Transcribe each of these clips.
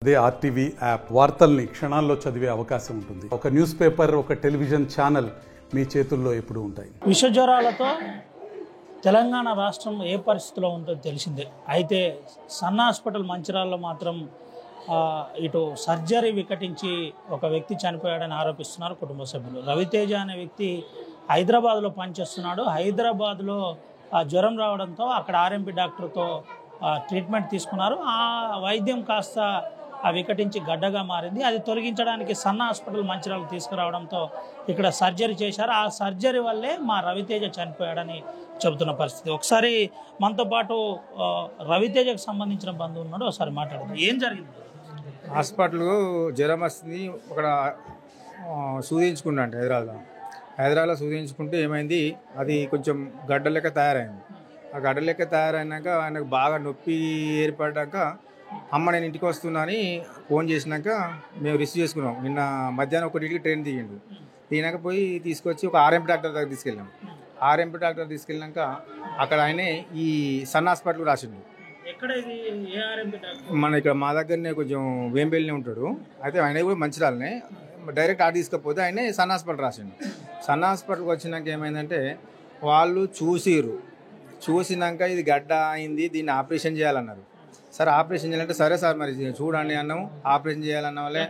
అదే RTV app వార్తల్ని క్షణాల్లో చదివే అవకాశం ఉంటుంది. ఒక న్యూస్ పేపర్, ఒక టెలివిజన్ ఛానల్ మీ చేతుల్లో ఎప్పుడూ ఉంటాయి. విషజ్వరాలతో తెలంగాణ రాష్ట్రం ఏ పరిస్థితిలో ఉందో తెలిసిందే. అయితే సన్న హాస్పిటల్ మంచిర్యాలలో మాత్రం ఇటు సర్జరీ వికటించి ఒక వ్యక్తి చనిపోయాడని ఆరోపిస్తున్నారు కుటుంబ సభ్యులు. రవితేజ అనే వ్యక్తి హైదరాబాద్లో పనిచేస్తున్నాడు. హైదరాబాద్లో జ్వరం రావడంతో అక్కడ ఆర్ఎంపీ డాక్టర్తో ట్రీట్మెంట్ తీసుకున్నారు. ఆ వైద్యం కాస్త వికటించి గడ్డగా మారింది. అది తొలగించడానికి సన్న హాస్పిటల్ మంచిర్యాలకు తీసుకురావడంతో ఇక్కడ సర్జరీ చేశారు. ఆ సర్జరీ వల్లే మా రవితేజ చనిపోయాడని చెబుతున్న పరిస్థితి. ఒకసారి మనతో పాటు రవితేజకు సంబంధించిన బంధువు ఉన్నాడు, ఒకసారి మాట్లాడదాం. ఏం జరిగింది? హాస్పిటల్ జ్వరం వస్తుంది, అక్కడ సూదించుకున్నా అంటే హైదరాబాద్లో సూదించుకుంటే ఏమైంది, అది కొంచెం గడ్డ లెక్క తయారైంది. ఆ గడ్డ లెక్క తయారైనాక ఆయనకు బాగా నొప్పి ఏర్పడ్డాక అమ్మ నేను ఇంటికి వస్తున్నా అని ఫోన్ చేసినాక మేము రిసీవ్ చేసుకున్నాం. నిన్న మధ్యాహ్నం 1కి ట్రైన్ దిగినాక పోయి తీసుకొచ్చి ఒక ఆర్ఎంపీ డాక్టర్ దగ్గర తీసుకెళ్ళాం. ఆర్ఎంపీ డాక్టర్ తీసుకెళ్ళినాక అక్కడ ఆయనే ఈ సన్ హాస్పిటల్ రాసిండు. మన ఇక్కడ మా దగ్గరనే కొంచెం వేంబేలినే ఉంటాడు. అయితే ఆయన కూడా మంచిర్యాలనే, డైరెక్ట్ ఆడ తీసుకపోతే ఆయనే సన్ హాస్పిటల్ రాసిండు. సన్ హాస్పిటల్కి వచ్చినాక ఏమైందంటే వాళ్ళు చూసినాక ఇది గడ్డ అయింది, దీన్ని ఆపరేషన్ చేయాలన్నారు. సార్ ఆపరేషన్ చేయాలంటే సరే సార్ మరి చూడండి అన్నాము. ఆపరేషన్ చేయాలన్న వాళ్ళే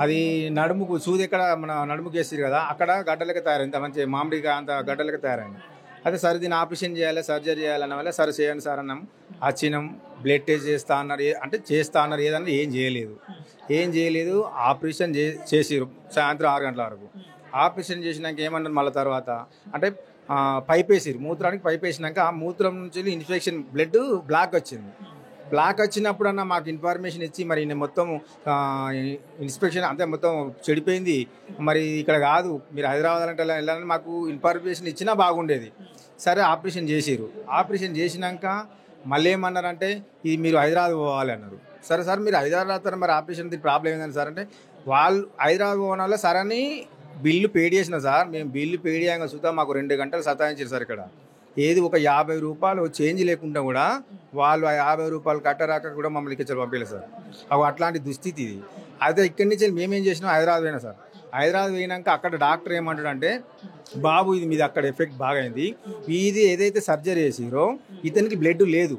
అది నడుముకు సూది ఎక్కడ మన నడుముకు వేస్తారు కదా, అక్కడ గడ్డలకి తయారైంది. మంచి మామిడిగా అంత గడ్డలకి తయారైంది. అదే సరే దీన్ని ఆపరేషన్ చేయాలి, సర్జరీ చేయాలన్న వాళ్ళే సరే చేయండి సార్ అన్నాం. వచ్చినాం, బ్లడ్ టెస్ట్ చేస్తా అన్నారు. చేస్తా అన్నారు. ఏం చేయలేదు. ఆపరేషన్ చేసిరు సాయంత్రం 6 గంటల వరకు. ఆపరేషన్ చేసినాక ఏమన్నారు మళ్ళీ తర్వాత అంటే పైప్ వేసిరు, మూత్రానికి పైప్ వేసినాక ఆ మూత్రం నుంచి ఇన్ఫెక్షన్ బ్లడ్ బ్లాక్ వచ్చింది. బ్లాక్ వచ్చినప్పుడన్నా మాకు ఇన్ఫర్మేషన్ ఇచ్చి మరి మొత్తం ఇన్స్పెక్షన్ అంతే మొత్తం చెడిపోయింది, మరి ఇక్కడ కాదు మీరు హైదరాబాద్ అంటే వెళ్ళాలని మాకు ఇన్ఫర్మేషన్ ఇచ్చినా బాగుండేది. సరే ఆపరేషన్ చేసిరు. ఆపరేషన్ చేసినాక మళ్ళీ ఏమన్నారంటే ఇది మీరు హైదరాబాద్ పోవాలి అన్నారు. సరే సార్ మీరు హైదరాబాద్ వస్తారు, మరి ఆపరేషన్ ప్రాబ్లం ఏంటంటే సార్ అంటే వాళ్ళు హైదరాబాద్ పోవడం వల్ల సరే అని బిల్లు పేడ్ చేసిన సార్. మేము బిల్లు పేడ్ చేయంగా చూద్దాం మాకు 2 గంటలు సతాయించారు సార్. ఇక్కడ ఏది ఒక 50 రూపాయలు చేంజ్ లేకుండా కూడా వాళ్ళు 50 రూపాయలు కట్టరాక కూడా మమ్మల్ని ఇక్కడ పంపించలేదు సార్. అట్లాంటి దుస్థితి ఇది. అయితే ఇక్కడి నుంచి మేమేం చేసినాం, హైదరాబాద్ పోయినా సార్. హైదరాబాద్ పోయినాక అక్కడ డాక్టర్ ఏమంటాడంటే బాబు ఇది మీది అక్కడ ఎఫెక్ట్ బాగా అయింది, ఇది ఏదైతే సర్జరీ చేసిరో ఇతనికి బ్లడ్ లేదు.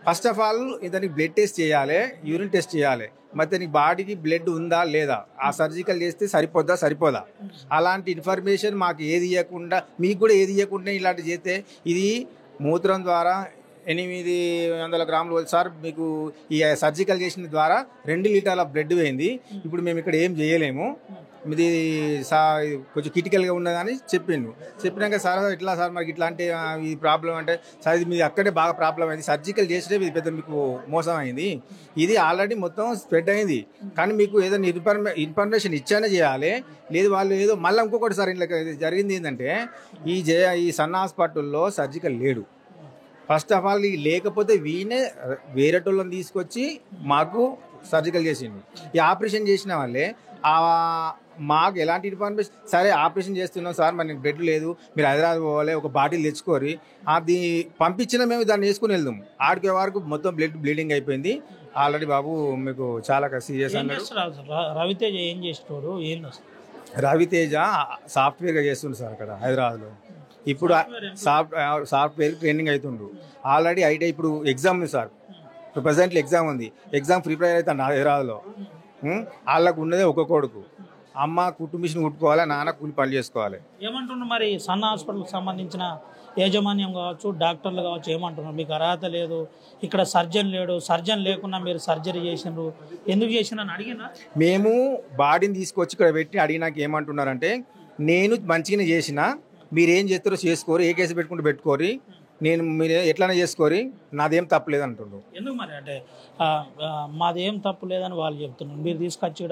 ఫస్ట్ ఆఫ్ ఆల్ ఇతనికి బ్లడ్ టెస్ట్ చేయాలి, యూరిన్ టెస్ట్ చేయాలి, మరి ఇతనికి బాడీకి బ్లడ్ ఉందా లేదా, ఆ సర్జికల్ చేస్తే సరిపోదా అలాంటి ఇన్ఫర్మేషన్ మాకు ఏది ఇవ్వకుండా, మీకు కూడా ఏది ఇవ్వకుండా ఇలాంటి చేస్తే ఇది మూత్రం ద్వారా 800 గ్రాములు సార్ మీకు ఈ సర్జికల్ చేసిన ద్వారా 2 లీటర్ల బ్లడ్ పోయింది. ఇప్పుడు మేము ఇక్కడ ఏం చేయలేము, ఇది కొంచెం క్రిటికల్గా ఉన్నదని చెప్పినాక సార్ ఇట్లా సార్ మనకి ఇట్లాంటి ఈ ప్రాబ్లం అంటే సార్ ఇది మీది అక్కడే బాగా ప్రాబ్లం అయింది, సర్జికల్ చేసినా ఇది పెద్ద మీకు మోసం అయింది, ఇది ఆల్రెడీ మొత్తం స్ప్రెడ్ అయింది, కానీ మీకు ఏదైనా ఇన్ఫర్మేషన్ ఇచ్చానే చేయాలి, లేదు వాళ్ళు ఏదో మళ్ళీ ఇంకొకటి సార్ ఇంట్లో జరిగింది ఏంటంటే ఈ సన్న హాస్పిటల్లో సర్జికల్ లేడు. ఫస్ట్ ఆఫ్ ఆల్ లేకపోతే వేరే వాళ్ళని తీసుకొచ్చి మాకు సర్జికల్ చేసిండు. ఈ ఆపరేషన్ చేసిన వాళ్ళే మాకు ఎలాంటి ఇన్ఫర్మేషన్, సరే ఆపరేషన్ చేస్తున్నాం సార్ మరి బ్లడ్ లేదు మీరు హైదరాబాద్ పోవాలి, ఒక బాటిల్ తెచ్చుకోరి, అది పంపించినా మేము దాన్ని వేసుకుని వెళ్దాం. ఆడికే వరకు మొత్తం బ్లీడింగ్ అయిపోయింది. ఆల్రెడీ బాబు మీకు చాలా సీరియస్ అన్నాడు. రవితేజ ఏం చేస్తాడు? రవితేజ సాఫ్ట్వేర్గా చేస్తుండు సార్ అక్కడ హైదరాబాద్లో. ఇప్పుడు సాఫ్ట్వేర్ ట్రైనింగ్ అవుతుండు. ఆల్రెడీ ఐటీ ఇప్పుడు ఎగ్జామ్ ఉంది సార్, ఇప్పుడు ప్రజెంట్లో ఎగ్జామ్ ఉంది, ఎగ్జామ్ ప్రిపేర్ అవుతాను హైదరాబాద్లో. వాళ్ళకు ఉన్నదే ఒక కొడుకు, అమ్మ కుట్టు మిషన్ కుట్టుకోవాలి, నాన్న కూలి పని చేసుకోవాలి. ఏమంటున్నారు మరి సన్న హాస్పిటల్కి సంబంధించిన యాజమాన్యం కావచ్చు, డాక్టర్లు కావచ్చు, ఏమంటున్నారు మీకు అర్హత లేదు, ఇక్కడ సర్జన్ లేడు, సర్జన్ లేకుండా మీరు సర్జరీ చేసినారు, ఎందుకు చేసినారని అడిగినా? మేము బాడీని తీసుకొచ్చి ఇక్కడ పెట్టి అడిగినాక ఏమంటున్నారంటే నేను మంచిగానే చేసిన, మీరేం చేస్తారో చేసుకోరు, ఏ కేసు పెట్టుకోరు, మీరు ఎట్లనే చేసుకోరి, నాదేం తప్పులేదు అంటుండ్రు. ఎందుకు మరి అంటే మాదేం తప్పు లేదని వాళ్ళు చెప్తున్నారు, మీరు తీసుకొచ్చి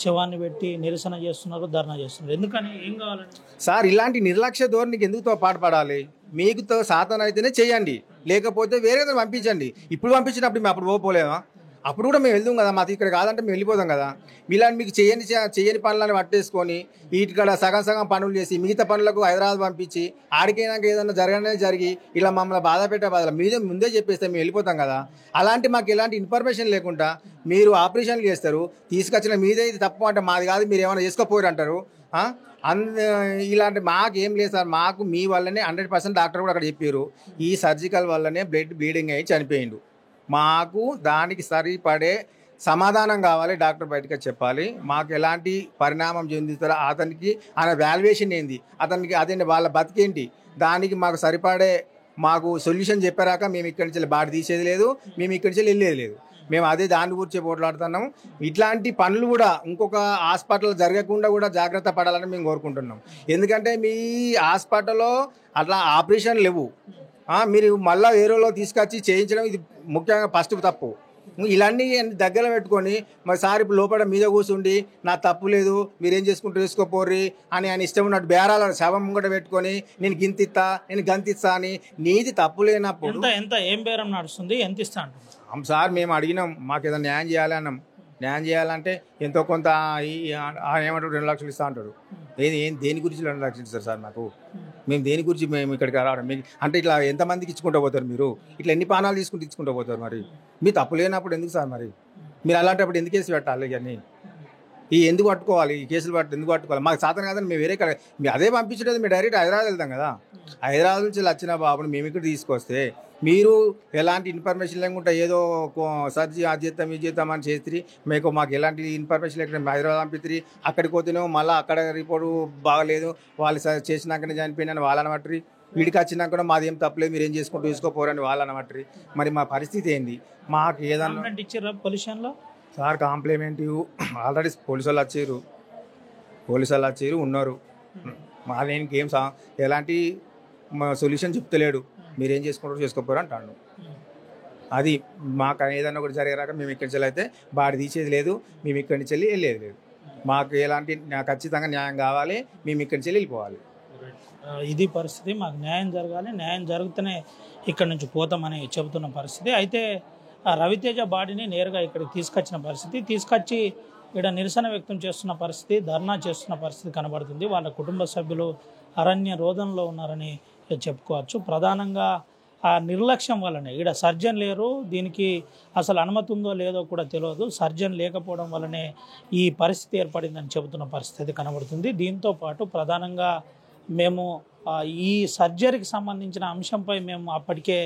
శవాన్ని పెట్టి నిరసన చేస్తున్నారు, ధర్నా చేస్తున్నారు, ఎందుకని ఏం కావాలండి సార్? ఇలాంటి నిర్లక్ష్య ధోరణికి ఎందుకు పాటుపడాలి? మీకుతో సాధన అయితేనే చేయండి, లేకపోతే వేరే పంపించండి. ఇప్పుడు పంపించినప్పుడు మేము అప్పుడు పోలేమా? అప్పుడు కూడా మేము వెళ్దాం కదా, మాకు ఇక్కడ కాదంటే మేము వెళ్ళిపోతాం కదా. ఇలాంటి మీకు చేయని పనులను పట్టేసుకొని ఇక్కడ సగం సగం పనులు చేసి మిగతా పనులకు హైదరాబాద్ పంపించి ఆడికైనాక ఏదన్నా జరిగి ఇలా మమ్మల్ని బాధ పెట్టే బాధలు ముందే చెప్పేస్తే మేము వెళ్ళిపోతాం కదా. అలాంటి మాకు ఎలాంటి ఇన్ఫర్మేషన్ లేకుండా మీరు ఆపరేషన్లు చేస్తారు, తీసుకొచ్చిన మీదే ఇది తప్పు అంటే మాది కాదు, మీరు ఏమైనా చేసుకోపోరు అంటారు. ఇలాంటి మాకు ఏం లేదు సార్, మాకు మీ వల్లనే 100% డాక్టర్ కూడా అక్కడ చెప్పారు, ఈ సర్జికల్ వల్లనే బ్లడ్ బ్లీడింగ్ అయ్యి చనిపోయిండు. మాకు దానికి సరిపడే సమాధానం కావాలి, డాక్టర్ బయటకు చెప్పాలి. మాకు ఎలాంటి పరిణామం చెందుతారో అతనికి ఆయన వాల్యుయేషన్ ఏంది, అతనికి అదే వాళ్ళ బతికేంటి, దానికి మాకు సరిపడే మాకు సొల్యూషన్ చెప్పారాక మేము ఇక్కడి నుంచి బాడీ తీసేది లేదు, మేము ఇక్కడి నుంచి వెళ్ళేది లేదు. మేము అదే దాని గురించి పోట్లాడుతున్నాం. ఇట్లాంటి పనులు కూడా ఇంకొక హాస్పిటల్ జరగకుండా కూడా జాగ్రత్త పడాలని మేము కోరుకుంటున్నాం. ఎందుకంటే మీ హాస్పిటల్లో అట్లా ఆపరేషన్ లేవు, మీరు మళ్ళీ వేరేలో తీసుకొచ్చి చేయించడం ఇది ముఖ్యంగా ఫస్ట్ తప్పు. ఇలాంటి దగ్గర పెట్టుకొని మరి సార్ ఇప్పుడు లోపల మీద కూర్చుండి నా తప్పు లేదు మీరేం చేసుకుంటూ చేసుకోపోర్రి అని ఆయన ఇష్టం ఉన్నట్టు బేరాల శవం ముంగట పెట్టుకొని నేను గింతిస్తా నేను గంతిస్తా అని నీది తప్పు లేనప్పుడు ఎంత ఏం బేరం నడుస్తుంది, ఎంత ఇస్తా సార్ మేము అడిగినాం, మాకు ఏదైనా న్యాయం చేయాలి అన్నాం. న్యాయం చేయాలంటే ఎంతో కొంత ఏమంటారు 2 లక్షలు ఇస్తా అంటారు. దేని గురించి 2 లక్షలు ఇస్తారు సార్ మాకు? మేము దేని గురించి మేము ఇక్కడికి రావడం అంటే ఇట్లా ఎంతమందికి ఇచ్చుకుంటూ పోతారు మీరు? ఇట్లా ఎన్ని పానాలు ఇచ్చుకుంటూ పోతారు? మరి మీ తప్పు లేనప్పుడు ఎందుకు సార్ మరి మీరు అలాంటప్పుడు ఎందుకు కేసు పెట్టాలి? ఇవన్నీ ఎందుకు పట్టుకోవాలి? ఈ కేసులు ఎందుకు పట్టుకోవాలి? మాకు సాధన కాదని మేము వేరే మీరు అదే పంపించలేదు, మేము డైరెక్ట్ హైదరాబాద్ వెళ్తాం కదా. హైదరాబాద్ నుంచి వచ్చిన బాబుని మేము ఇక్కడ తీసుకొస్తే మీరు ఎలాంటి ఇన్ఫర్మేషన్ లేకుండా ఏదో సర్జీ అది చేస్తాం ఇది చేస్తాం అని చేసి మాకు ఎలాంటి ఇన్ఫర్మేషన్ లేకుండా హైదరాబాద్ పంపిస్తారు. అక్కడికి పోతేనేమో మళ్ళీ అక్కడ రిపోర్టు బాగలేదు, వాళ్ళు చేసినాకనే చనిపోయినాను వాళ్ళు అనబట్టి, వీడికి వచ్చినాక కూడా మాది ఏం తప్పలేదు మీరు ఏం చేసుకుంటూ తీసుకోపోరని వాళ్ళు అనబట్టి, మరి మా పరిస్థితి ఏంది? మాకు ఏదన్నా ఇచ్చారా పొల్యూషన్లో సార్ కాంప్లిమెంట్ ఆల్రెడీ పోలీసు వాళ్ళు వచ్చారు ఉన్నారు. మా దేనికి ఏం ఎలాంటి సొల్యూషన్ చెప్తలేడు, మీరేం చేసుకుంటారో చేసుకోపోరు అంటాడు. అది మాకు ఏదన్నా ఒకటి జరిగేరాక మేము ఇక్కడి నుంచి అయితే బాడీ తీసేది లేదు, మేము ఇక్కడి నుంచి వెళ్ళేది లేదు. మాకు ఎలాంటి ఖచ్చితంగా న్యాయం కావాలి, మేము ఇక్కడి నుంచి వెళ్ళిపోవాలి. ఇది పరిస్థితి, మాకు న్యాయం జరగాలి, న్యాయం జరిగితేనే ఇక్కడ నుంచి పోతామని చెబుతున్న పరిస్థితి. అయితే రవితేజ బాడీని నేరుగా ఇక్కడికి తీసుకొచ్చిన పరిస్థితి, తీసుకొచ్చి ఇక్కడ నిరసన వ్యక్తం చేస్తున్న పరిస్థితి, ధర్నా చేస్తున్న పరిస్థితి కనబడుతుంది. వాళ్ళ కుటుంబ సభ్యులు అరణ్య రోదనలో ఉన్నారని చెప్పుకోవచ్చు. ప్రధానంగా ఆ నిర్లక్ష్యం వల్లనే, ఇక్కడ సర్జన్ లేరు, దీనికి అసలు అనుమతి ఉందో లేదో కూడా తెలియదు, సర్జన్ లేకపోవడం వల్లనే ఈ పరిస్థితి ఏర్పడిందని చెబుతున్న పరిస్థితి కనబడుతుంది. దీంతో పాటు ప్రధానంగా మేము ఈ సర్జరీకి సంబంధించిన అంశంపై మేము అప్పటికే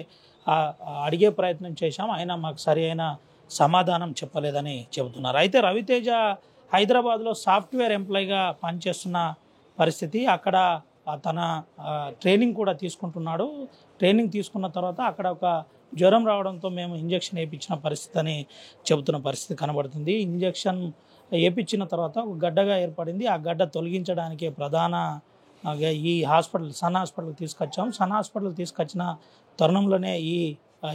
అడిగే ప్రయత్నం చేశాం, అయినా మాకు సరి అయిన సమాధానం చెప్పలేదని చెబుతున్నారు. అయితే రవితేజ హైదరాబాద్లో సాఫ్ట్వేర్ ఎంప్లాయీగా పనిచేస్తున్న పరిస్థితి, అక్కడ తన ట్రైనింగ్ కూడా తీసుకుంటున్నాడు. ట్రైనింగ్ తీసుకున్న తర్వాత అక్కడ ఒక జ్వరం రావడంతో మేము ఇంజెక్షన్ వేయించిన పరిస్థితి అని చెబుతున్న పరిస్థితి కనబడుతుంది. ఇంజెక్షన్ వేయించిన తర్వాత ఒక గడ్డగా ఏర్పడింది, ఆ గడ్డ తొలగించడానికే ప్రధాన ఈ సన్ హాస్పిటల్కి తీసుకొచ్చాం. సన్ హాస్పిటల్కి తీసుకొచ్చిన తరుణంలోనే ఈ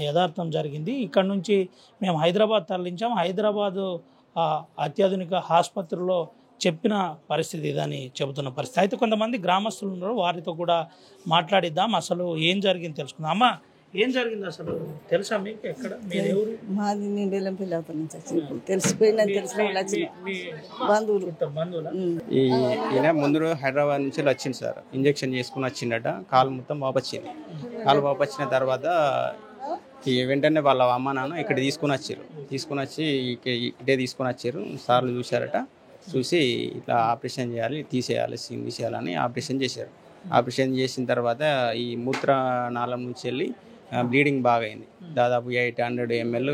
యథార్థం జరిగింది. ఇక్కడ నుంచి మేము హైదరాబాద్ తరలించాం. హైదరాబాదు అత్యాధునిక ఆసుపత్రిలో చెప్పిన పరిస్థితి ఇదని చెబుతున్న పరిస్థితి. అయితే కొంతమంది గ్రామస్తులు ఉన్నారు, వారితో కూడా మాట్లాడిద్దాం, అసలు ఏం జరిగింది తెలుసుకుందాం. అమ్మ, ఏం జరిగింది అసలు తెలుసా మీకు? ఎక్కడ ఎవరు? మాది నేను బెల్లంపల్లి అవతల నుంచి వచ్చిన తెలిసిపోయిందని తెలిసిన వాళ్ళు వచ్చిన బంధువులు. ఈయన ముందు హైదరాబాద్ నుంచి వచ్చింది సార్, ఇంజక్షన్ చేసుకుని వచ్చిందట, కాలు మొత్తం వాపొచ్చింది. కాలు వాపొచ్చిన తర్వాత వెంటనే వాళ్ళ అమ్మ నాన్న ఇక్కడ తీసుకుని వచ్చి ఇటే తీసుకుని వచ్చారు. సార్లు చూశారట, చూసి ఇట్లా ఆపరేషన్ చేయాలి, సీన్ తీసేయాలని ఆపరేషన్ చేశారు. ఆపరేషన్ చేసిన తర్వాత ఈ మూత్రనాళం నుంచి వెళ్ళి బ్లీడింగ్ బాగా అయింది. దాదాపు 800 ml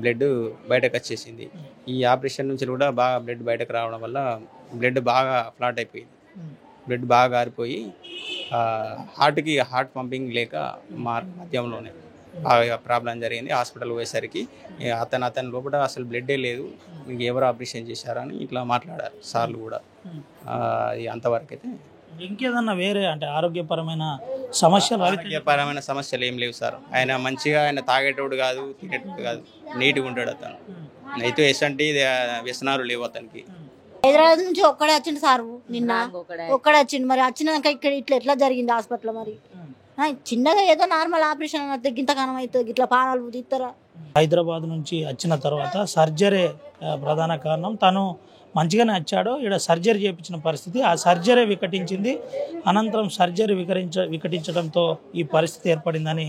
బ్లడ్ బయటకు వచ్చేసింది. ఈ ఆపరేషన్ నుంచి కూడా బాగా బ్లడ్ బయటకు రావడం వల్ల బ్లడ్ బాగా ఫ్లాట్ అయిపోయింది. బ్లడ్ బాగా గారిపోయి హార్ట్ పంపింగ్ లేక మధ్యంలోనే బాగా ప్రాబ్లం జరిగింది. హాస్పిటల్ పోయేసరికి అతని లోపల అసలు బ్లడ్డే లేదు, మీకు ఎవరు ఆపరేషన్ చేశారని ఇట్లా మాట్లాడారు సార్లు కూడా. అంతవరకు అయితే ఇంకేదన్నా వేరే అంటే ఆరోగ్యపరమైన సమస్యలు ఏం లేవు సార్. ఆయన మంచిగా, ఆయన తాగేటోడు కాదు, తినేటోడు కాదు, నీట్గా ఉంటాడు అతను. అయితే ఎసంటి వ్యసనాలు లేవు అతనికి. హైదరాబాద్ నుంచి ఒక్కడే వచ్చిండు సారు, నిన్న ఒక్కడే వచ్చిండు. మరి వచ్చినాక ఇక్కడ ఇట్లా ఎట్లా జరిగింది హాస్పిటల్? మరి చిన్నగా ఏదో నార్మల్ ఆపరేషన్ అయితే గింతకాలం అవుతుంది ఇట్లా పానాలు తీస్తారా. హైదరాబాద్ నుంచి వచ్చిన తర్వాత సర్జరీ ప్రధాన కారణం. తను మంచిగానే వచ్చాడు, ఇక్కడ సర్జరీ చేయించిన పరిస్థితి, ఆ సర్జరీ వికటించింది. అనంతరం సర్జరీ వికటించడంతో ఈ పరిస్థితి ఏర్పడిందని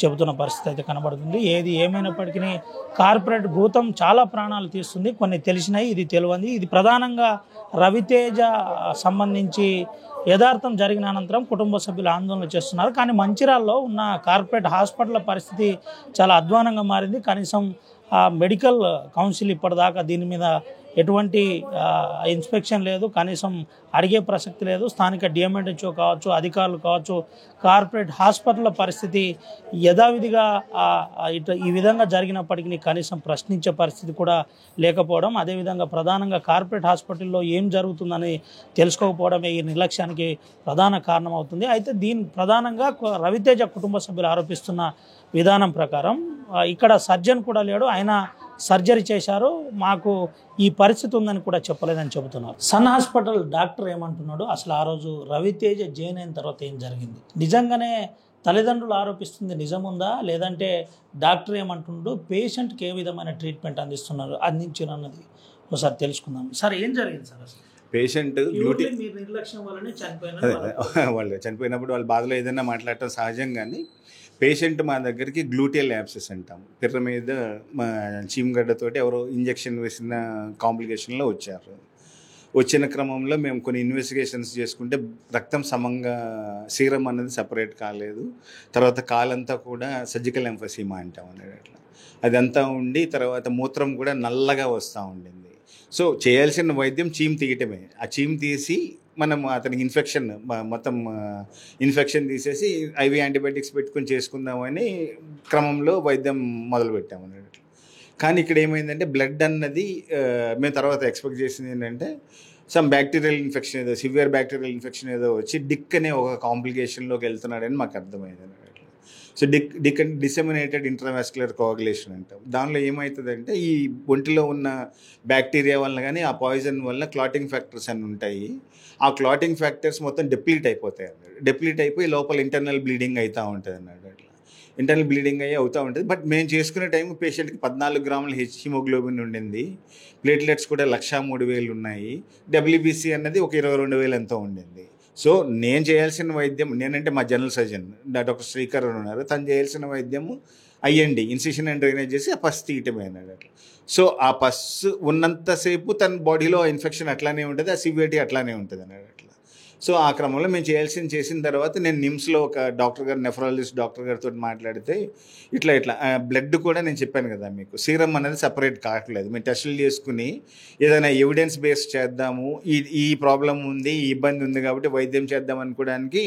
చెబుతున్న పరిస్థితి అయితే కనబడుతుంది. ఏది ఏమైనప్పటికీ కార్పొరేట్ భూతం చాలా ప్రాణాలు తీస్తుంది. కొన్ని తెలిసినాయి, ఇది తెలియంది. ఇది ప్రధానంగా రవితేజ సంబంధించి యథార్థం జరిగిన అనంతరం కుటుంబ సభ్యులు ఆందోళన చేస్తున్నారు. కానీ మంచిర్యాలలో ఉన్న కార్పొరేట్ హాస్పిటల్ పరిస్థితి చాలా అధ్వానంగా మారింది. కనీసం మెడికల్ కౌన్సిల్ ఇప్పటిదాకా దీని మీద ఎటువంటి ఇన్స్పెక్షన్ లేదు, కనీసం అడిగే ప్రసక్తి లేదు. స్థానిక డిఎంఎన్హెచ్ఓ కావచ్చు, అధికారులు కావచ్చు, కార్పొరేట్ హాస్పిటల్ పరిస్థితి యథావిధిగా ఈ విధంగా జరిగినప్పటికీ కనీసం ప్రశ్నించే పరిస్థితి కూడా లేకపోవడం, అదేవిధంగా ప్రధానంగా కార్పొరేట్ హాస్పిటల్లో ఏం జరుగుతుందని తెలుసుకోకపోవడమే ఈ నిర్లక్ష్యానికి ప్రధాన కారణం అవుతుంది. అయితే దీని ప్రధానంగా రవితేజ కుటుంబ సభ్యులు ఆరోపిస్తున్న విధానం ప్రకారం ఇక్కడ సర్జన్ కూడా లేడు, ఆయన సర్జరీ చేశారు, మాకు ఈ పరిస్థితి ఉందని కూడా చెప్పలేదని చెబుతున్నారు. సన్ హాస్పిటల్ డాక్టర్ ఏమంటున్నాడు, అసలు ఆ రోజు రవితేజ జైన్ అయిన తర్వాత ఏం జరిగింది, నిజంగానే తల్లిదండ్రులు ఆరోపిస్తుంది నిజముందా, లేదంటే డాక్టర్ ఏమంటున్నాడు, పేషెంట్కి ఏ విధమైన ట్రీట్మెంట్ అందించారన్నది ఒకసారి తెలుసుకుందాం. సార్ ఏం జరిగింది సార్? అసలు పేషెంట్ నిర్లక్ష్యం వల్లనే వాళ్ళు చనిపోయినప్పుడు వాళ్ళ బాధలో ఏదైనా మాట్లాడటం సహజం, కానీ పేషెంట్ మా దగ్గరికి గ్లూటియల్ యాబ్సెస్ అంటాం, పిర్ర మీద మా చీమగడ్డతోటి ఎవరో ఇంజెక్షన్ వేసిన కాంప్లికేషన్లో వచ్చారు. వచ్చిన క్రమంలో మేము కొన్ని ఇన్వెస్టిగేషన్స్ చేసుకుంటే రక్తం సమంగా సీరం అన్నది సపరేట్ కాలేదు. తర్వాత కాలంతా కూడా సర్జికల్ ఎంఫసీమా అంటాం అనేది, అట్లా అదంతా ఉండి తర్వాత మూత్రం కూడా నల్లగా వస్తూ ఉండింది. సో చేయాల్సిన వైద్యం చీమ్ తీయటమే. ఆ చీమ్ తీసి మనం అతనికి మొత్తం ఇన్ఫెక్షన్ తీసేసి ఐవి యాంటీబయాటిక్స్ పెట్టుకొని చేసుకుందామని క్రమంలో వైద్యం మొదలుపెట్టాము అన్నట్టు. కానీ ఇక్కడ ఏమైందంటే బ్లడ్ అన్నది మేము తర్వాత ఎక్స్పెక్ట్ చేసింది ఏంటంటే సమ్ బ్యాక్టీరియల్ ఇన్ఫెక్షన్ ఏదో, సివియర్ బ్యాక్టీరియల్ ఇన్ఫెక్షన్ ఏదో వచ్చి డిక్ అనే ఒక కాంప్లికేషన్లోకి వెళ్తున్నాడని మాకు అర్థమైంది అన్నట్టు. సో డిసెమినేటెడ్ ఇంట్రావాస్కులర్ కోఆగులేషన్ అంటాం. దానిలో ఏమవుతుందంటే ఈ ఒంటిలో ఉన్న బ్యాక్టీరియా వల్ల కానీ ఆ పాయిజన్ వల్ల క్లాటింగ్ ఫ్యాక్టర్స్ అన్నీ ఉంటాయి. ఆ క్లాటింగ్ ఫ్యాక్టర్స్ మొత్తం డెప్లీట్ అయిపోతాయి అన్నాడు. డెప్లీట్ అయిపోయి లోపల ఇంటర్నల్ బ్లీడింగ్ అవుతూ ఉంటుంది అన్నాడు. అట్లా ఇంటర్నల్ బ్లీడింగ్ అయ్యి అవుతూ ఉంటుంది. బట్ మేము చేసుకునే టైం పేషెంట్కి 14 గ్రాముల హిమోగ్లోబిన్ ఉండింది, ప్లేట్లెట్స్ కూడా 103,000 ఉన్నాయి, డబ్ల్యూబీసీ అన్నది ఒక 22,000 ఎంతో ఉండింది. సో నేను చేయాల్సిన వైద్యం, నేనంటే మా జనరల్ సర్జన్ డాక్టర్ శ్రీకర్ ఉన్నారు, తను చేయాల్సిన వైద్యము అయ్యండి ఇన్సిషన్ అండ్ డ్రైనేజ్ చేసి ఆ పస్ తీయటమే అన్నాడు. అట్లా సో ఆ పస్ ఉన్నంతసేపు తన బాడీలో ఇన్ఫెక్షన్ అట్లానే ఉంటుంది, ఆ సివియరిటీ అట్లానే ఉంటుంది అన్నాడు. అట్లా సో ఆ క్రమంలో మేము చేసిన తర్వాత నేను నిమ్స్లో ఒక డాక్టర్ గారు, నెఫ్రాలజిస్ట్ డాక్టర్ గారితో మాట్లాడితే ఇట్లా బ్లడ్ కూడా నేను చెప్పాను కదా మీకు, సీరం అనేది సపరేట్ కావట్లేదు, మేము టెస్టులు చేసుకుని ఏదైనా ఎవిడెన్స్ బేస్ చేద్దాము, ఈ ప్రాబ్లం ఉంది, ఈ ఇబ్బంది ఉంది కాబట్టి వైద్యం చేద్దాం అనుకోవడానికి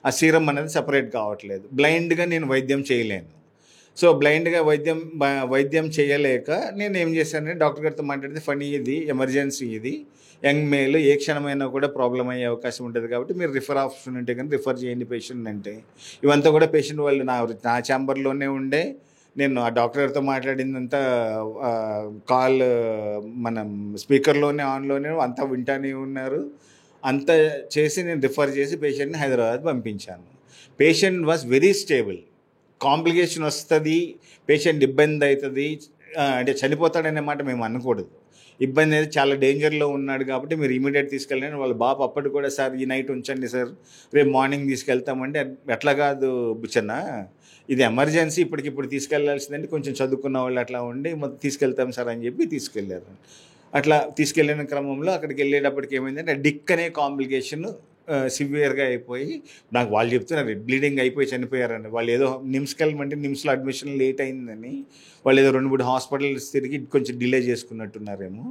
ఆ సీరం అనేది సపరేట్ కావట్లేదు. బ్లైండ్గా నేను వైద్యం చేయలేను. సో బ్లైండ్గా వైద్యం చేయలేక నేను ఏం చేశానంటే డాక్టర్ గారితో మాట్లాడితే, ఫనీ ఇది ఎమర్జెన్సీ, ఇది యంగ్ మేల్, ఏ క్షణమైనా కూడా ప్రాబ్లం అయ్యే అవకాశం ఉంటుంది కాబట్టి మీరు రిఫర్ ఆప్షన్ ఉంటే కానీ రిఫర్ చేయండి పేషెంట్ అంటే. ఇవంతా కూడా పేషెంట్ వాళ్ళు నా ఛాంబర్లోనే ఉండే, నేను ఆ డాక్టర్ గారితో మాట్లాడిందంతా కాల్ మనం స్పీకర్లోనే ఆన్లోనే అంతా వింటానే ఉన్నారు. అంతా చేసి నేను రిఫర్ చేసి పేషెంట్ని హైదరాబాద్ పంపించాను. Patient was very stable. Complication వస్తుంది, పేషెంట్ ఇబ్బంది అవుతుంది అంటే చనిపోతాడనే మాట మేము అనకూడదు. ఇబ్బంది అయితే చాలా డేంజర్లో ఉన్నాడు కాబట్టి మీరు ఇమీడియట్ తీసుకెళ్ళండి. వాళ్ళ బాబు అప్పటి కూడా సార్ ఈ నైట్ ఉంచండి సార్, రేపు మార్నింగ్ తీసుకెళ్తామంటే ఎట్లా కాదు బుచ్చన్న, ఇది ఎమర్జెన్సీ, ఇప్పటికిప్పుడు తీసుకెళ్లాల్సిందంటే కొంచెం చదువుకున్న వాళ్ళు అట్లా ఉండి మొత్తం తీసుకెళ్తాం సార్ అని చెప్పి తీసుకెళ్ళారు. అట్లా తీసుకెళ్ళిన క్రమంలో అక్కడికి వెళ్ళేటప్పటికి ఏమైందంటే డిక్ అనే కాంప్లికేషన్ సివియర్గా అయిపోయి, నాకు వాళ్ళు చెప్తున్నారు బ్లీడింగ్ అయిపోయి చనిపోయారని. వాళ్ళు ఏదో నిమ్స్కి వెళ్ళమంటే నిమ్స్లో అడ్మిషన్ లేట్ అయిందని వాళ్ళు ఏదో 2-3 హాస్పిటల్స్ తిరిగి కొంచెం డిలే చేసుకున్నట్టున్నారేమో.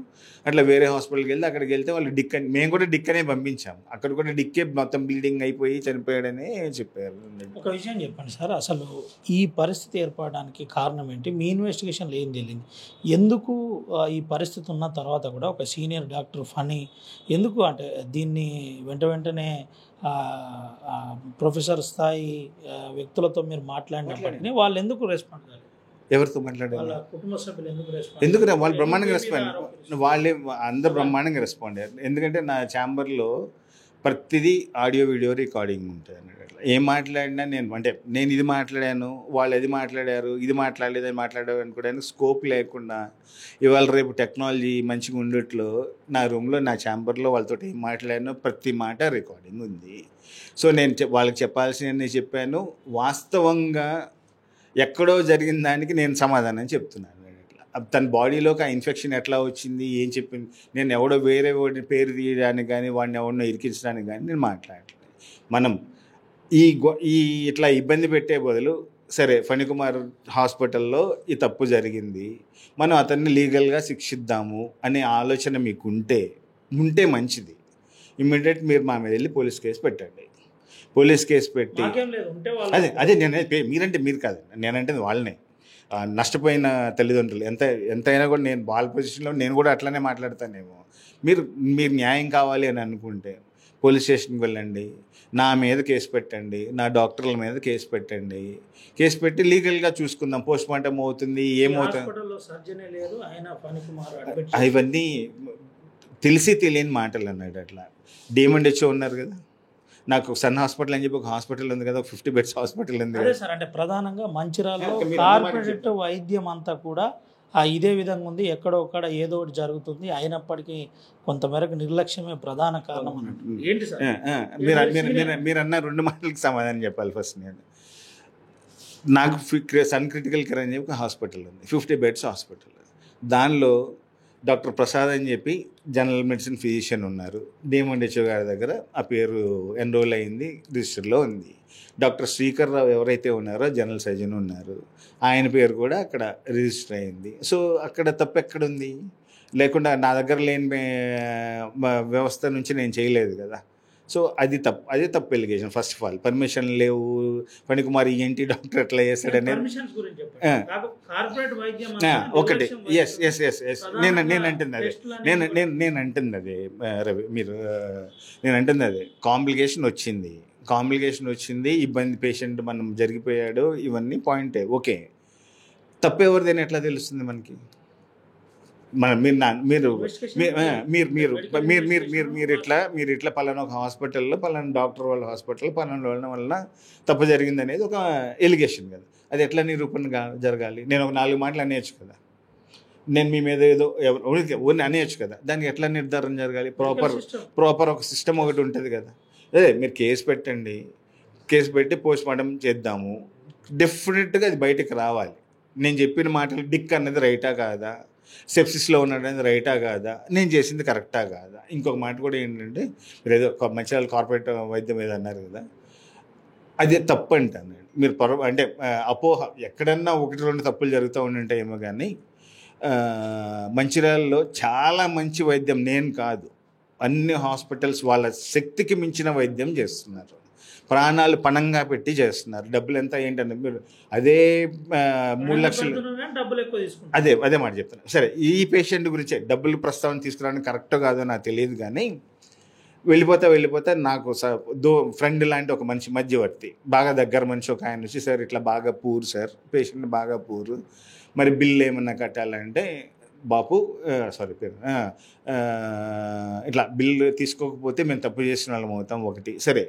అట్లా వేరే హాస్పిటల్కి వెళ్తే అక్కడికి వెళ్తే వాళ్ళు మేము కూడా డిక్ అనే పంపించాము. అక్కడ కూడా డిక్కే మొత్తం బ్లీడింగ్ అయిపోయి చనిపోయాడని చెప్పారు. ఒక విషయం చెప్పండి సార్, అసలు ఈ పరిస్థితి ఏర్పడడానికి కారణం ఏంటి? మీ ఇన్వెస్టిగేషన్లో ఏం తెలియదు, ఎందుకు ఈ పరిస్థితి ఉన్న తర్వాత కూడా ఒక సీనియర్ డాక్టర్ ఫనీ ఎందుకు అంటే దీన్ని వెంటనే ప్రొఫెసర్ స్థాయి వ్యక్తులతో మీరు మాట్లాడినప్పటికీ వాళ్ళు ఎందుకు రెస్పాండ్ కాలేదు? ఎవరితో మాట్లాడారు? కుటుంబ సభ్యులు ఎందుకు వాళ్ళు బ్రహ్మాండంగా రెస్పాండ్, వాళ్ళే అందరు బ్రహ్మాండంగా రెస్పాండ్ అయ్యారు. ఎందుకంటే నా ఛాంబర్లో ప్రతిదీ ఆడియో వీడియో రికార్డింగ్ ఉంటుంది అన్నట్టు. అట్లా ఏం మాట్లాడినా నేను ఇది మాట్లాడాను, వాళ్ళు అది మాట్లాడారు, ఇది మాట్లాడలేదని మాట్లాడారు అనుకోవడానికి స్కోప్ లేకుండా ఇవాళ రేపు టెక్నాలజీ మంచిగా ఉండట్లో నా రూమ్లో నా ఛాంబర్లో వాళ్ళతో ఏం మాట్లాడానో ప్రతి మాట రికార్డింగ్ ఉంది. సో నేను వాళ్ళకి చెప్పాల్సినవి చెప్పాను. వాస్తవంగా ఎక్కడో జరిగిన దానికి నేను సమాధానం చెప్తున్నాను. తన బాడీలోకి ఆ ఇన్ఫెక్షన్ ఎట్లా వచ్చింది, ఏం చెప్పింది, నేను ఎవడో వేరే వాడిని పేరు తీయడానికి కానీ వాడిని ఎవరినో ఇరికించడానికి కానీ నేను మాట్లాడలేదు. మనం ఈ ఇట్లా ఇబ్బంది పెట్టే బదులు సరే ఫణికుమార్ హాస్పిటల్లో ఈ తప్పు జరిగింది, మనం అతన్ని లీగల్గా శిక్షిద్దాము అనే ఆలోచన మీకు ఉంటే మంచిది. ఇమ్మీడియట్ మీరు మా మీద వెళ్ళి పోలీస్ కేసు పెట్టండి. పోలీస్ కేసు పెట్టి అదే మీరంటే మీరు కాదు, నేనంటే వాళ్ళనే నష్టపోయిన తల్లిదండ్రులు ఎంతైనా కూడా నేను వాళ్ళ పొజిషన్లో నేను కూడా అట్లనే మాట్లాడతానేమో. మీరు న్యాయం కావాలి అని అనుకుంటే పోలీస్ స్టేషన్కి వెళ్ళండి, నా మీద కేసు పెట్టండి, నా డాక్టర్ల మీద కేసు పెట్టండి. కేసు పెట్టి లీగల్గా చూసుకుందాం. పోస్ట్ మార్టం అవుతుంది, ఏమవుతుంది, అవన్నీ తెలిసి తెలియని మాటలు అన్నాడు. అట్లా డైమండ్ హెచ్ఓ ఉన్నారు కదా, నాకు సన్ హాస్పిటల్ అని చెప్పి ఒక హాస్పిటల్ ఉంది కదా, 50 బెడ్స్ హాస్పిటల్ ఉంది కదా సార్. అంటే ప్రధానంగా మంచిర్యాలలో కార్పొరేట్ వైద్యం అంతా కూడా ఇదే విధంగా ఉంది. ఎక్కడో ఒక్కడ ఏదో ఒకటి జరుగుతుంది, అయినప్పటికీ కొంతమేరకు నిర్లక్ష్యమే ప్రధాన కారణం అన్నట్టు. ఏంటి సార్ మీరు అన్న 2 మాటలకు సమాధానం చెప్పాలి. ఫస్ట్ నాకు సన్ క్రిటికల్ కేర్ అని చెప్పి ఒక హాస్పిటల్ ఉంది, 50 బెడ్స్ హాస్పిటల్. దానిలో డాక్టర్ ప్రసాద్ అని చెప్పి జనరల్ మెడిసిన్ ఫిజిషియన్ ఉన్నారు. డైమండ్ హెచ్ఓ గారి దగ్గర ఆ పేరు ఎన్రోల్ అయింది, రిజిస్టర్లో ఉంది. డాక్టర్ శ్రీకర్ రావు ఎవరైతే ఉన్నారో జనరల్ సర్జన్ ఉన్నారు, ఆయన పేరు కూడా అక్కడ రిజిస్టర్ అయింది. సో అక్కడ తప్పు ఎక్కడుంది? లేకుండా నా దగ్గర లేని వ్యవస్థ నుంచి నేను చేయలేదు కదా. సో అదే తప్పు allegation. First of all permission లేవు, ఫణికుమార్ ఏంటి డాక్టర్ ఎట్లా చేస్తాడనేది ఒకటి. ఎస్ నేను అంటుంది అదే రవి, నేను అంటుంది అదే. కాంప్లికేషన్ వచ్చింది, ఇబ్బంది, పేషెంట్ మనం జరిగిపోయాడు, ఇవన్నీ పాయింటే. ఓకే, తప్పు ఎవరిదైనా ఎట్లా తెలుస్తుంది మనకి? మీరు ఇట్లా పలానా ఒక హాస్పిటల్లో పలానా డాక్టర్ వాళ్ళ హాస్పిటల్లో పలానా వలన తప్పు జరిగింది అనేది ఒక ఎలిగేషన్ కదా. అది ఎట్లా నిరూపణ జరగాలి? నేను ఒక 4 మాటలు అనేయచ్చు కదా, నేను మీ మీద ఏదో ఎవరిని అనేయచ్చు కదా. దానికి ఎట్లా నిర్ధారణ జరగాలి? ప్రాపర్ ఒక సిస్టమ్ ఒకటి ఉంటుంది కదా. అదే మీరు కేసు పెట్టండి, కేసు పెట్టి పోస్ట్ మార్టం చేద్దాము. డెఫినెట్గా అది బయటకు రావాలి. నేను చెప్పిన మాటలు డిక్ అన్నది రైటా కాదా, సెప్సిస్లో ఉన్నాడనేది రైటా కాదా, నేను చేసింది కరెక్టా కాదా. ఇంకొక మాట కూడా ఏంటంటే, మీరు ఏదో మంచిర్యాల కార్పొరేట్ వైద్యం ఏదో అన్నారు కదా, అదే తప్పు అంటాను. మీరు అంటే అపోహ, ఎక్కడన్నా 1-2 తప్పులు జరుగుతూ ఉంటుంటాయేమో కానీ మంచిర్యాలలో చాలా మంచి వైద్యం, నేను కాదు, అన్ని హాస్పిటల్స్ వాళ్ళ శక్తికి మించిన వైద్యం చేస్తున్నారు. ప్రాణాలు పణంగా పెట్టి చేస్తున్నారు. డబ్బులు ఎంత ఏంటంటే మీరు అదే 3 లక్షలు అదే మాట చెప్తున్నాను. సరే, ఈ పేషెంట్ గురించే డబ్బులు ప్రస్తావన తీసుకురావడానికి కరెక్టో కాదో నాకు తెలియదు కానీ వెళ్ళిపోతా నాకు ఫ్రెండ్ లాంటి ఒక మనిషి, మధ్యవర్తి, బాగా దగ్గర మనిషి ఒక ఆయన వచ్చి, సార్ ఇట్లా బాగా పూర్ సార్, పేషెంట్ బాగా పూరు, మరి బిల్ ఏమన్నా కట్టాలంటే బాపు పేరు ఇట్లా బిల్లు తీసుకోకపోతే మేము తప్పు చేసిన వాళ్ళం అవుతాం. ఒకటి, సరే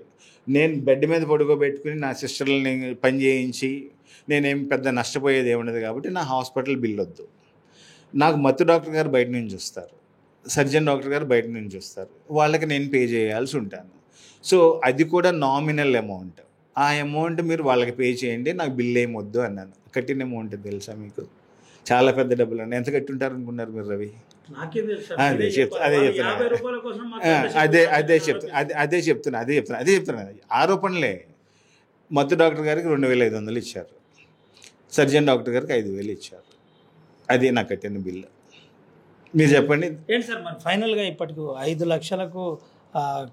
నేను బెడ్ మీద పడుకోబెట్టుకుని నా సిస్టర్లని పని చేయించి నేనేం పెద్ద నష్టపోయేది ఏముండదు కాబట్టి నా హాస్పిటల్ బిల్ వద్దు. నాకు మత్తు డాక్టర్ గారు బయట నుంచి వస్తారు, సర్జన్ డాక్టర్ గారు బయట నుంచి వస్తారు, వాళ్ళకి నేను పే చేయాల్సి ఉంటాను. సో అది కూడా నామినల్ అమౌంట్. ఆ అమౌంట్ మీరు వాళ్ళకి పే చేయండి, నాకు బిల్ ఏం వద్దు అన్నాను. కట్టిన అమౌంట్ తెలుసా మీకు? చాలా పెద్ద డబ్బులు అండి. ఎంత కట్టుంటారు అనుకున్నారు మీరు రవి? అదే చెప్తున్నా. ఆరోపణలే. మత్తు డాక్టర్ గారికి 2500 ఇచ్చారు, సర్జన్ డాక్టర్ గారికి 5000 ఇచ్చారు. అది నాకు కట్టిన బిల్లు. మీరు చెప్పండి ఏంటి సార్ మరి ఫైనల్గా ఇప్పటికి 5 లక్షలకు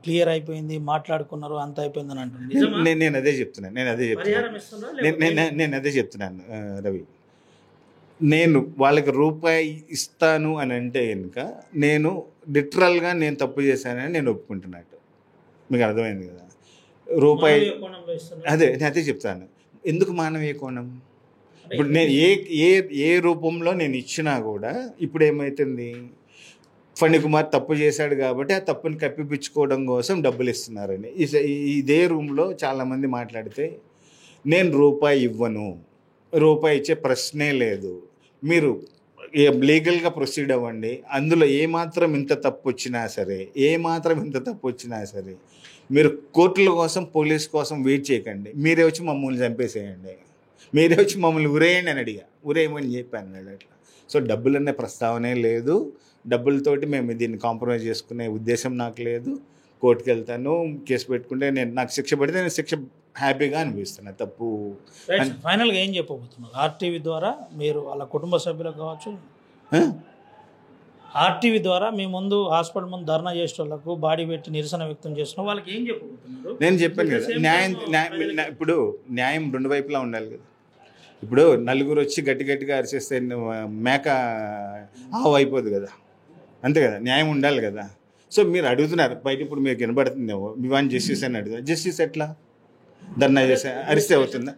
క్లియర్ అయిపోయింది, మాట్లాడుకున్నారు, అంత అయిపోయిందని అంటుంది. నేను అదే చెప్తున్నాను రవి. నేను వాళ్ళకి రూపాయి ఇస్తాను అని అంటే కనుక నేను లిటరల్గా నేను తప్పు చేశానని నేను ఒప్పుకుంటున్నట్టు. మీకు అర్థమైంది కదా? రూపాయి అదే చెప్తాను. ఎందుకు మానవీయ కోణం? ఇప్పుడు నేను ఏ రూపంలో నేను ఇచ్చినా కూడా ఇప్పుడు ఏమవుతుంది, ఫణికుమార్ తప్పు చేశాడు కాబట్టి ఆ తప్పుని కప్పిపుచ్చుకోవడం కోసం డబ్బులు ఇస్తున్నారని. ఇదే రూమ్లో చాలామంది మాట్లాడితే నేను రూపాయి ఇవ్వను, రూపాయి ఇచ్చే ప్రశ్నే లేదు, మీరు లీగల్గా ప్రొసీడ్ అవ్వండి, అందులో ఏమాత్రం ఇంత తప్పు వచ్చినా సరే మీరు కోర్టుల కోసం పోలీస్ కోసం వెయిట్ చేయకండి, మీరే వచ్చి మమ్మల్ని చంపేసేయండి, మీరే వచ్చి మమ్మల్ని ఉరేయండి అని అడిగా, ఉరేయమని చెప్పాను అట్లా. సో డబ్బులనే ప్రస్తావనే లేదు, డబ్బులతోటి మేము దీన్ని కాంప్రమైజ్ చేసుకునే ఉద్దేశం నాకు లేదు. కోర్టుకు వెళ్తాను, కేసు పెట్టుకుంటే నాకు శిక్ష పడితే నేను శిక్ష హ్యాపీగా అనిపిస్తున్నాను. తప్పు ఫైనల్గా ఏం చెప్పబోతున్నారు? ఆర్టీవీ ద్వారా మీరు వాళ్ళ కుటుంబ సభ్యులకు కావచ్చు, ఆర్టీవీ ద్వారా మీ ముందు హాస్పిటల్ ముందు ధర్నా చేసే వాళ్ళకు, బాడీ పెట్టి నిరసన వ్యక్తం చేస్తున్న వాళ్ళకి ఏం చెప్పబోతున్నారు? నేను చెప్పాను కదా, ఇప్పుడు న్యాయం రెండు వైపులా ఉండాలి కదా. ఇప్పుడు నలుగురు వచ్చి గట్టిగా అరిచేస్తే మేక ఆవు అయిపోదు కదా, అంతే కదా, న్యాయం ఉండాలి కదా. సో మీరు అడుగుతున్నారు బయట, ఇప్పుడు మీకు వినబడుతుందేమో వి వాంట్ జస్టిస్ అని అడుగుతారు. జస్టిస్ ఎట్లా? ధర్నా చేస్తే అరిస్తే అవుతుందా?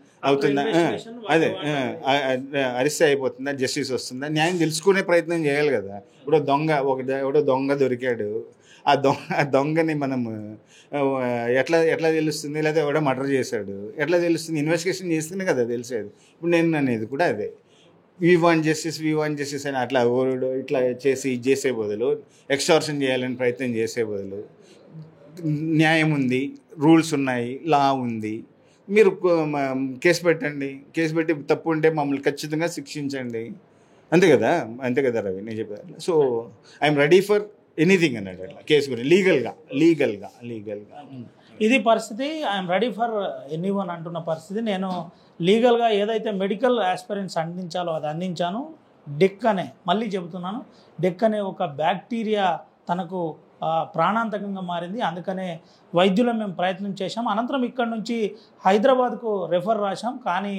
అదే అరిస్తే అయిపోతుందా? జస్టిస్ వస్తుందా? న్యాయం తెలుసుకునే ప్రయత్నం చేయాలి కదా. ఇప్పుడు ఎవడో దొంగ దొరికాడు, ఆ దొంగని మనం ఎట్లా తెలుస్తుంది? లేదా ఎవడో మర్డర్ చేశాడు ఎట్లా తెలుస్తుంది? ఇన్వెస్టిగేషన్ చేస్తేనే కదా తెలిసేది. ఇప్పుడు నేను అనేది కూడా అదే, వి వాంట్ జస్టిస్ అని అట్లా ఇట్లా చేసే బదులు, ఎక్స్టార్షన్ చేయాలని ప్రయత్నం చేసే బదులు, న్యాయం ఉంది, రూల్స్ ఉన్నాయి, లా ఉంది, మీరు కేసు పెట్టండి, కేసు పెట్టి తప్పు ఉంటే మమ్మల్ని ఖచ్చితంగా శిక్షించండి, అంతే కదా రవి, నేను చెప్పాను. So I'm ready for anything అన్నాడు అట్లా, కేసు గురించి లీగల్గా. ఇది పరిస్థితి. ఐఎమ్ రెడీ ఫర్ ఎనీవన్ అంటున్న పరిస్థితి. నేను లీగల్గా ఏదైతే మెడికల్ ఆస్పిరెంట్స్ అందించాలో అది అందించాను. డెక్ అనే, మళ్ళీ చెబుతున్నాను, డెక్ అనే ఒక బ్యాక్టీరియా తనకు ప్రాణాంతకంగా మారింది. అందుకనే వైద్యులు మేము ప్రయత్నం చేశాం. అనంతరం ఇక్కడ నుంచి హైదరాబాద్కు రెఫర్ రాశాం. కానీ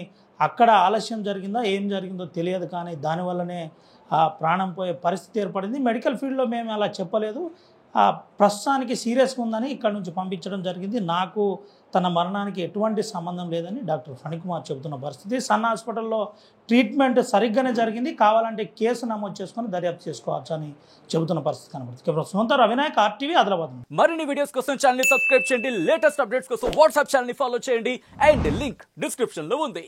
అక్కడ ఆలస్యం జరిగిందా ఏం జరిగిందో తెలియదు. కానీ దానివల్లనే ప్రాణం పోయే పరిస్థితి ఏర్పడింది. మెడికల్ ఫీల్డ్లో మేము అలా చెప్పలేదు. ప్రస్తుతానికి సీరియస్గా ఉందని ఇక్కడ నుంచి పంపించడం జరిగింది. నాకు తన మరణానికి ఎటువంటి సంబంధం లేదని డాక్టర్ ఫణికుమార్ చెబుతున్న పరిస్థితి. సన్ హాస్పిటల్లో ట్రీట్మెంట్ సరిగ్గానే జరిగింది, కావాలంటే కేసు నమోదు చేసుకొని దర్యాప్తు చేసుకోవచ్చు అని చెబుతున్న పరిస్థితి కనబడుతుంది. సొంత రవినాయక్, ఆర్టీవీ, ఆదిలాబాద్. మరిన్ని వీడియోస్ కోసం ఛానల్ సబ్స్క్రైబ్ చేయండి, లేటెస్ట్ అప్డేట్స్ కోసం వాట్సాప్ ఛానల్ ఫాలో చేయండి, అండ్ లింక్ డిస్క్రిప్షన్ లో ఉంది.